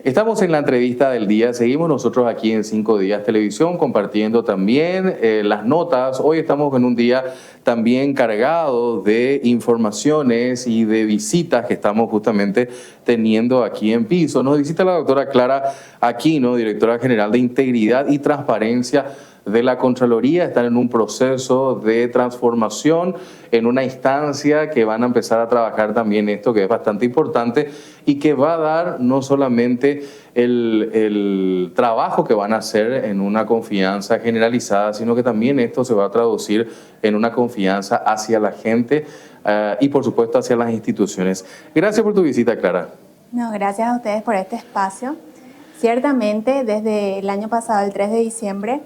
Estamos en la entrevista del día, seguimos nosotros aquí en 5 Días Televisión compartiendo también las notas. Hoy estamos en un día también cargado de informaciones y de visitas que estamos justamente teniendo aquí en piso. Nos visita la doctora Clara Aquino, directora general de Integridad y Transparencia de la Contraloría. Están en un proceso de transformación, en una instancia que van a empezar a trabajar también esto, que es bastante importante y que va a dar no solamente el trabajo que van a hacer en una confianza generalizada, sino que también esto se va a traducir en una confianza hacia la gente y por supuesto hacia las instituciones. Gracias por tu visita, Clara. No, gracias a ustedes por este espacio. Ciertamente, desde el año pasado, el 3 de diciembre,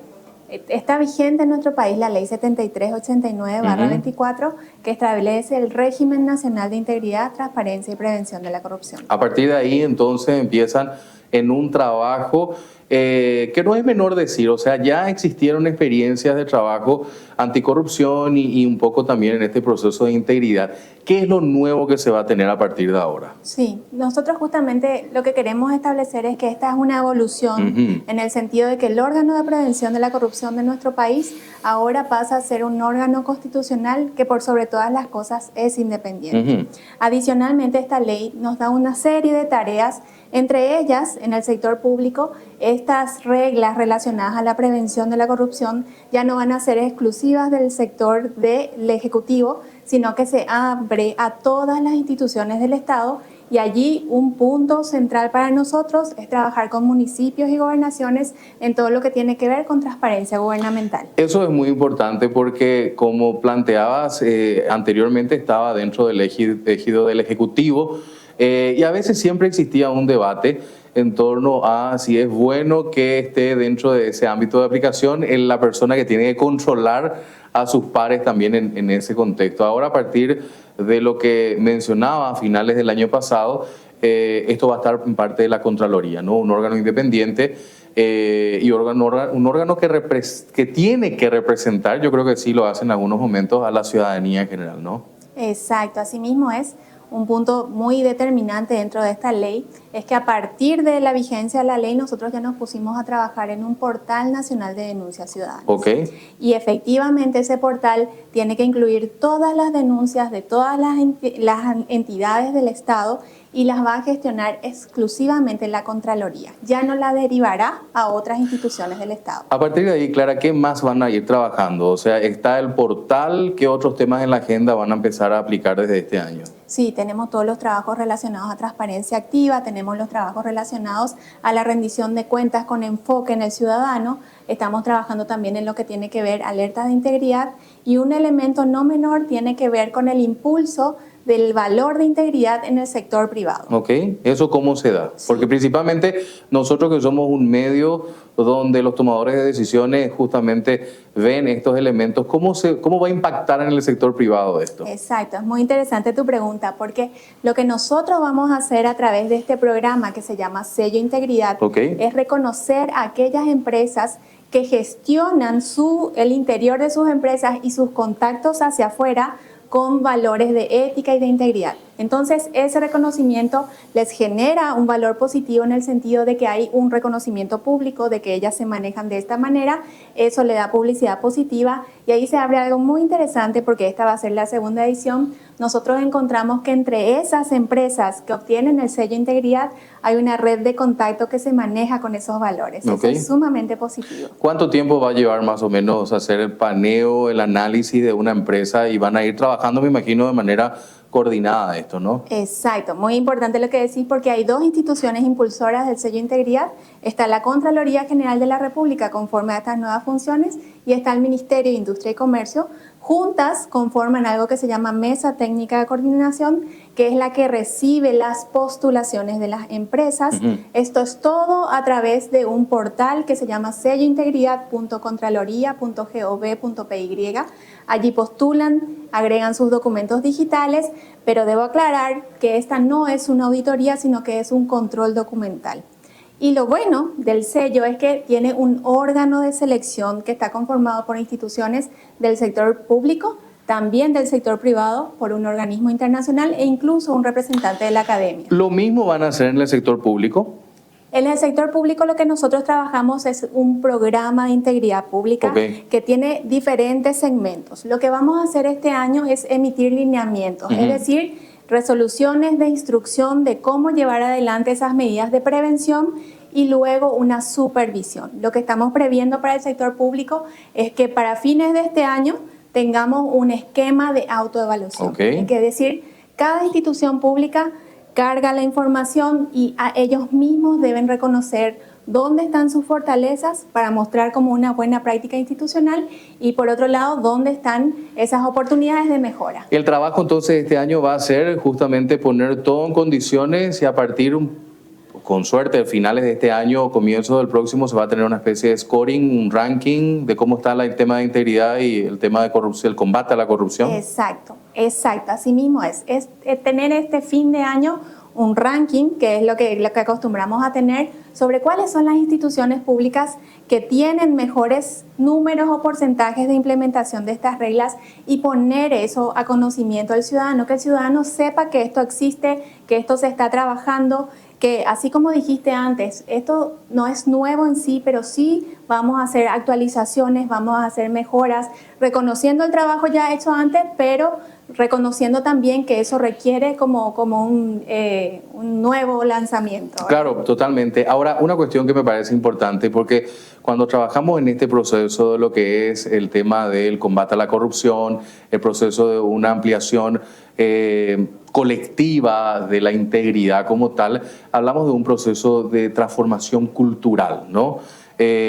está vigente en nuestro país la Ley 7389/24, que establece el Régimen Nacional de Integridad, Transparencia y Prevención de la Corrupción. A partir de ahí, entonces, empiezan en un trabajo que no es menor decir, o sea, ya existieron experiencias de trabajo anticorrupción y un poco también en este proceso de integridad. ¿Qué es lo nuevo que se va a tener a partir de ahora? Sí, nosotros justamente lo que queremos establecer es que esta es una evolución en el sentido de que el órgano de prevención de la corrupción de nuestro país ahora pasa a ser un órgano constitucional que por sobre todas las cosas es independiente. Adicionalmente, esta ley nos da una serie de tareas, entre ellas, en el sector público, estas reglas relacionadas a la prevención de la corrupción ya no van a ser exclusivas del sector del Ejecutivo, sino que se abre a todas las instituciones del Estado, y allí un punto central para nosotros es trabajar con municipios y gobernaciones en todo lo que tiene que ver con transparencia gubernamental. Eso es muy importante porque, como planteabas, anteriormente estaba dentro del ejido del Ejecutivo y a veces siempre existía un debate en torno a si es bueno que esté dentro de ese ámbito de aplicación en la persona que tiene que controlar a sus pares también en ese contexto. Ahora, a partir de lo que mencionaba a finales del año pasado, esto va a estar en parte de la Contraloría, ¿no? Un órgano independiente y un órgano que tiene que representar, yo creo que sí lo hace en algunos momentos, a la ciudadanía en general, ¿no? Exacto, así mismo es. Un punto muy determinante dentro de esta ley es que a partir de la vigencia de la ley nosotros ya nos pusimos a trabajar en un portal nacional de denuncias ciudadanas. Y efectivamente ese portal tiene que incluir todas las denuncias de todas las entidades del Estado y las va a gestionar exclusivamente la Contraloría. Ya no la derivará a otras instituciones del Estado. A partir de ahí, Clara, ¿qué más van a ir trabajando? O sea, está el portal, ¿qué otros temas en la agenda van a empezar a aplicar desde este año? Sí, tenemos todos los trabajos relacionados a transparencia activa, tenemos los trabajos relacionados a la rendición de cuentas con enfoque en el ciudadano, estamos trabajando también en lo que tiene que ver alertas de integridad, y un elemento no menor tiene que ver con el impulso del valor de integridad en el sector privado. Ok, ¿eso cómo se da? Sí. Porque principalmente nosotros que somos un medio donde los tomadores de decisiones justamente ven estos elementos, ¿cómo va a impactar en el sector privado esto? Exacto, es muy interesante tu pregunta, porque lo que nosotros vamos a hacer a través de este programa que se llama Sello Integridad es reconocer a aquellas empresas que gestionan el interior de sus empresas y sus contactos hacia afuera con valores de ética y de integridad. Entonces, ese reconocimiento les genera un valor positivo en el sentido de que hay un reconocimiento público de que ellas se manejan de esta manera, eso le da publicidad positiva, y ahí se abre algo muy interesante porque esta va a ser la segunda edición. Nosotros encontramos que entre esas empresas que obtienen el sello integridad hay una red de contacto que se maneja con esos valores. Eso es sumamente positivo. ¿Cuánto tiempo va a llevar más o menos hacer el paneo, el análisis de una empresa, y van a ir trabajando, me imagino, de manera coordinada esto, ¿no? Exacto, muy importante lo que decís, porque hay dos instituciones impulsoras del sello integridad. Está la Contraloría General de la República conforme a estas nuevas funciones y está el Ministerio de Industria y Comercio. Juntas conforman algo que se llama Mesa Técnica de Coordinación, que es la que recibe las postulaciones de las empresas. Esto es todo a través de un portal que se llama sellointegridad.contraloría.gov.py. Allí postulan, agregan sus documentos digitales, pero debo aclarar que esta no es una auditoría, sino que es un control documental. Y lo bueno del sello es que tiene un órgano de selección que está conformado por instituciones del sector público, también del sector privado, por un organismo internacional e incluso un representante de la academia. ¿Lo mismo van a hacer en el sector público? En el sector público lo que nosotros trabajamos es un programa de integridad pública que tiene diferentes segmentos. Lo que vamos a hacer este año es emitir lineamientos, es decir, resoluciones de instrucción de cómo llevar adelante esas medidas de prevención y luego una supervisión. Lo que estamos previendo para el sector público es que para fines de este año tengamos un esquema de autoevaluación. Es decir, cada institución pública carga la información y a ellos mismos deben reconocer dónde están sus fortalezas para mostrar como una buena práctica institucional y por otro lado, dónde están esas oportunidades de mejora. El trabajo entonces este año va a ser justamente poner todo en condiciones y a partir, con suerte, a finales de este año o comienzo del próximo se va a tener una especie de scoring, un ranking de cómo está el tema de integridad y el tema de corrupción, el combate a la corrupción. Exacto, así mismo es tener este fin de año un ranking, que es lo que acostumbramos a tener, sobre cuáles son las instituciones públicas que tienen mejores números o porcentajes de implementación de estas reglas y poner eso a conocimiento del ciudadano, que el ciudadano sepa que esto existe, que esto se está trabajando, que así como dijiste antes, esto no es nuevo en sí, pero sí vamos a hacer actualizaciones, vamos a hacer mejoras, reconociendo el trabajo ya hecho antes, pero reconociendo también que eso requiere como un nuevo lanzamiento. Claro, totalmente. Ahora, una cuestión que me parece importante, porque cuando trabajamos en este proceso de lo que es el tema del combate a la corrupción, el proceso de una ampliación colectiva de la integridad como tal, hablamos de un proceso de transformación cultural, ¿no?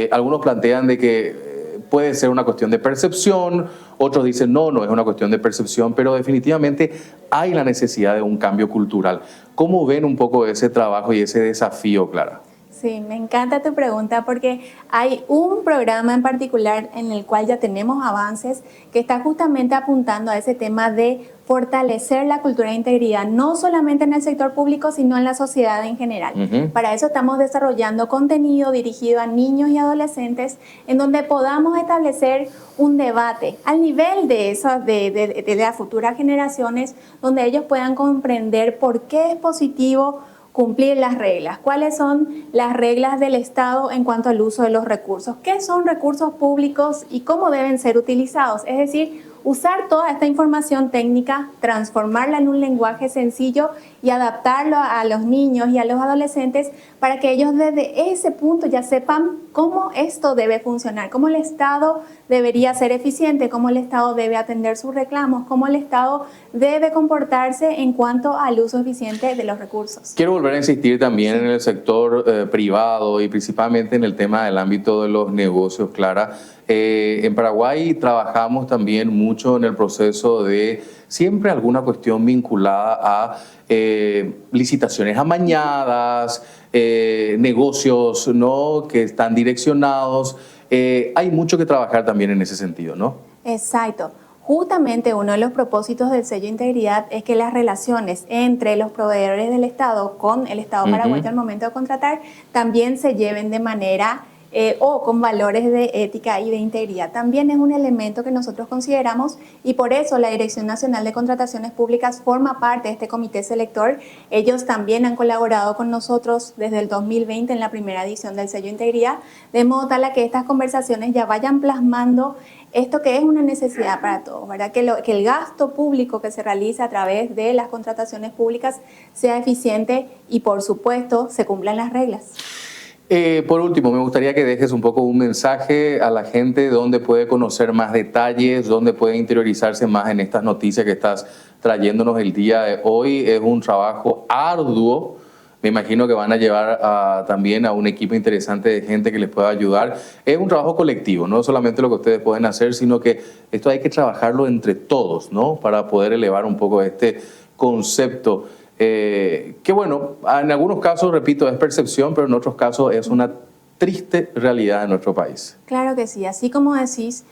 Algunos plantean de que puede ser una cuestión de percepción, otros dicen no es una cuestión de percepción, pero definitivamente hay la necesidad de un cambio cultural. ¿Cómo ven un poco ese trabajo y ese desafío, Clara? Sí, me encanta tu pregunta porque hay un programa en particular en el cual ya tenemos avances que está justamente apuntando a ese tema de fortalecer la cultura de integridad, no solamente en el sector público, sino en la sociedad en general. Para eso estamos desarrollando contenido dirigido a niños y adolescentes en donde podamos establecer un debate al nivel de las futuras generaciones, donde ellos puedan comprender por qué es positivo cumplir las reglas. ¿Cuáles son las reglas del Estado en cuanto al uso de los recursos? ¿Qué son recursos públicos y cómo deben ser utilizados? Es decir, usar toda esta información técnica, transformarla en un lenguaje sencillo y adaptarlo a los niños y a los adolescentes para que ellos desde ese punto ya sepan cómo esto debe funcionar, cómo el Estado debería ser eficiente, cómo el Estado debe atender sus reclamos, cómo el Estado debe comportarse en cuanto al uso eficiente de los recursos. Quiero volver a insistir también en el sector privado y principalmente en el tema del ámbito de los negocios, Clara. En Paraguay trabajamos también mucho en el proceso de siempre alguna cuestión vinculada a licitaciones amañadas, negocios, ¿no?, que están direccionados. Hay mucho que trabajar también en ese sentido, ¿no? Exacto. Justamente uno de los propósitos del sello Integridad es que las relaciones entre los proveedores del Estado con el Estado paraguayo al momento de contratar también se lleven de manera o con valores de ética y de integridad. También es un elemento que nosotros consideramos y por eso la Dirección Nacional de Contrataciones Públicas forma parte de este comité selector. Ellos también han colaborado con nosotros desde el 2020 en la primera edición del sello Integridad, de modo tal a que estas conversaciones ya vayan plasmando esto que es una necesidad para todos, ¿verdad? Que el gasto público que se realiza a través de las contrataciones públicas sea eficiente y, por supuesto, se cumplan las reglas. Por último, me gustaría que dejes un poco un mensaje a la gente donde puede conocer más detalles, donde puede interiorizarse más en estas noticias que estás trayéndonos el día de hoy. Es un trabajo arduo. Me imagino que van a llevar también a un equipo interesante de gente que les pueda ayudar. Es un trabajo colectivo, no solamente lo que ustedes pueden hacer, sino que esto hay que trabajarlo entre todos, ¿no?, para poder elevar un poco este concepto. Que bueno, en algunos casos, repito, es percepción, pero en otros casos es una triste realidad en nuestro país. Claro que sí, así como decís,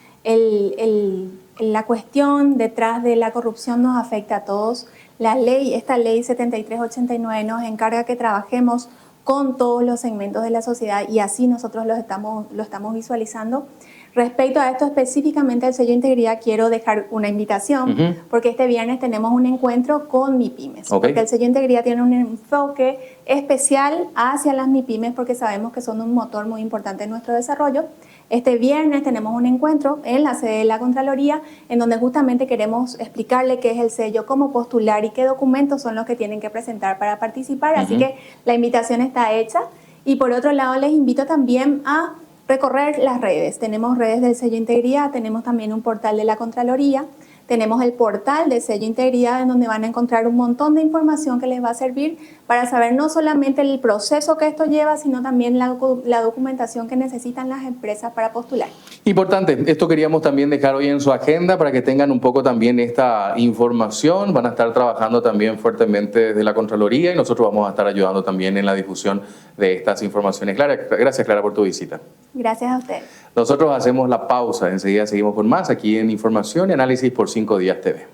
la cuestión detrás de la corrupción nos afecta a todos. Esta ley 7389 nos encarga que trabajemos con todos los segmentos de la sociedad y así nosotros lo estamos visualizando. Respecto a esto específicamente del sello de integridad, quiero dejar una invitación, porque este viernes tenemos un encuentro con MIPYMES, porque el sello de integridad tiene un enfoque especial hacia las MIPYMES, porque sabemos que son un motor muy importante en nuestro desarrollo. Este viernes tenemos un encuentro en la sede de la Contraloría, en donde justamente queremos explicarle qué es el sello, cómo postular y qué documentos son los que tienen que presentar para participar. Así que la invitación está hecha. Y por otro lado, les invito también a recorrer las redes. Tenemos redes del sello Integridad, tenemos también un portal de la Contraloría, tenemos el portal de sello Integridad, en donde van a encontrar un montón de información que les va a servir para saber no solamente el proceso que esto lleva, sino también la documentación que necesitan las empresas para postular. Importante, esto queríamos también dejar hoy en su agenda para que tengan un poco también esta información. Van a estar trabajando también fuertemente desde la Contraloría y nosotros vamos a estar ayudando también en la difusión de estas informaciones. Clara, gracias Clara por tu visita. Gracias a usted. Nosotros hacemos la pausa, enseguida seguimos con más aquí en Información y Análisis por 5 Días TV.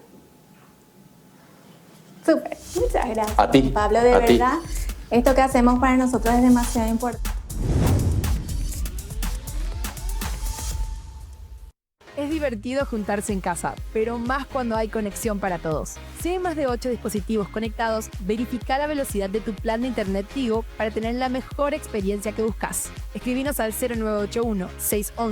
Súper, muchas gracias. A ti. Pablo, de verdad, esto que hacemos para nosotros es demasiado importante. Es divertido juntarse en casa, pero más cuando hay conexión para todos. Si hay más de 8 dispositivos conectados, verifica la velocidad de tu plan de internet Tigo para tener la mejor experiencia que buscas. Escribinos al 0981 611